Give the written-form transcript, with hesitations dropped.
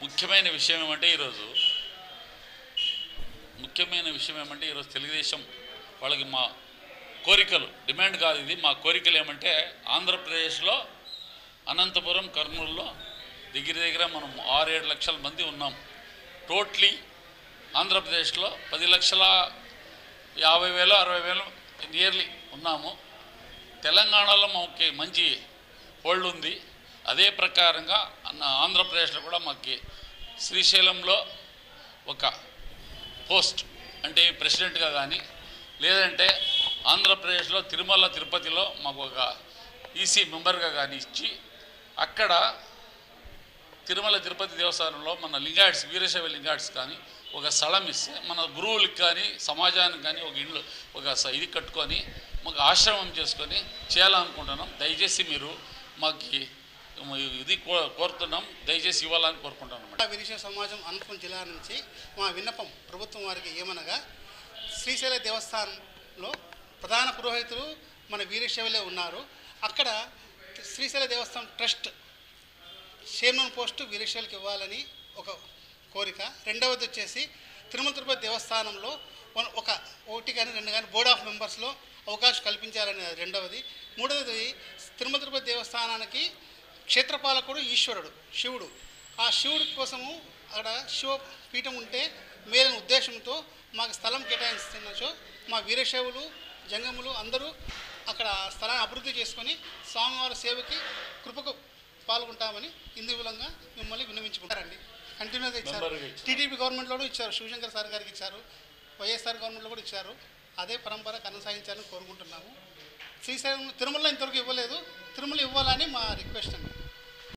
ముఖ్యమైన విషయం ఏమంటే ఈరోజు తెలుగుదేశం వాళ్ళకి మా కోరికలు డిమాండ్ కాదు, ఇది మా కోరికలు ఏమంటే ఆంధ్రప్రదేశ్లో అనంతపురం కర్నూలులో దగ్గర మనం 6-7 లక్షల మంది ఉన్నాం. టోటలీ ఆంధ్రప్రదేశ్లో 10,50,000 60,000 నియర్లీ ఉన్నాము. తెలంగాణలో మాకు మంచి హోల్డ్ ఉంది. అదే ప్రకారంగా ఆంధ్రప్రదేశ్లో కూడా మాకు శ్రీశైలంలో ఒక పోస్ట్ అంటే ప్రెసిడెంట్గా కానీ లేదంటే ఆంధ్రప్రదేశ్లో తిరుమల తిరుపతిలో మాకు ఒక ఈసీ మెంబర్గా కానీ ఇచ్చి అక్కడ తిరుమల తిరుపతి దేవస్థానంలో మన లింగాయట్స్ వీరశైవ లింగాయట్స్ కానీ ఒక స్థలం ఇస్తే మన గురువులకు కానీ సమాజానికి కానీ ఒక ఇల్లు ఒక ఇది కట్టుకొని మాకు ఆశ్రమం చేసుకొని చేయాలనుకుంటున్నాం. దయచేసి మీరు మాకు ఇది కోరుతున్నాం, దయచేసి ఇవ్వాలని కోరుకుంటున్నాం. వీరశైవ సమాజం అనంతపురం జిల్లా నుంచి మా విన్నపం ప్రభుత్వం వారికి ఏమనగా శ్రీశైల దేవస్థానంలో ప్రధాన పురోహితులు మన వీరశైవలే ఉన్నారు. అక్కడ శ్రీశైల దేవస్థానం ట్రస్ట్ చైర్మన్ పోస్టు వీరశైవకి ఇవ్వాలని ఒక కోరిక. రెండవది వచ్చేసి తిరుమల తిరుపతి దేవస్థానంలో ఒకటి కానీ 2 కానీ బోర్డ్ ఆఫ్ మెంబర్స్లో అవకాశం కల్పించాలని రెండవది. మూడవది తిరుమల తిరుపతి దేవస్థానానికి క్షేత్రపాలకుడు ఈశ్వరుడు శివుడు. ఆ శివుడి కోసము అక్కడ శివపీఠం ఉంటే మేలైన ఉద్దేశంతో మాకు స్థలం కేటాయిస్తున్నచో మా వీరశైవులు జంగములు అందరూ అక్కడ స్థలాన్ని అభివృద్ధి చేసుకొని స్వామివారి సేవకి కృపకు పాల్గొంటామని ఇందు మూలంగా మిమ్మల్ని విన్నవించుకుంటారండి. కంటిన్యూగా ఇచ్చారు. టీడీపీ గవర్నమెంట్లో కూడా ఇచ్చారు, శివశంకర్ సార్ గారికి ఇచ్చారు, వైఎస్ఆర్ గవర్నమెంట్లో కూడా ఇచ్చారు. అదే పరంపర కొనసాగించాలని కోరుకుంటున్నాము. శ్రీశైలం తిరుమలలో ఇంతవరకు ఇవ్వలేదు, తిరుమల ఇవ్వాలని మా రిక్వెస్ట్ అండి.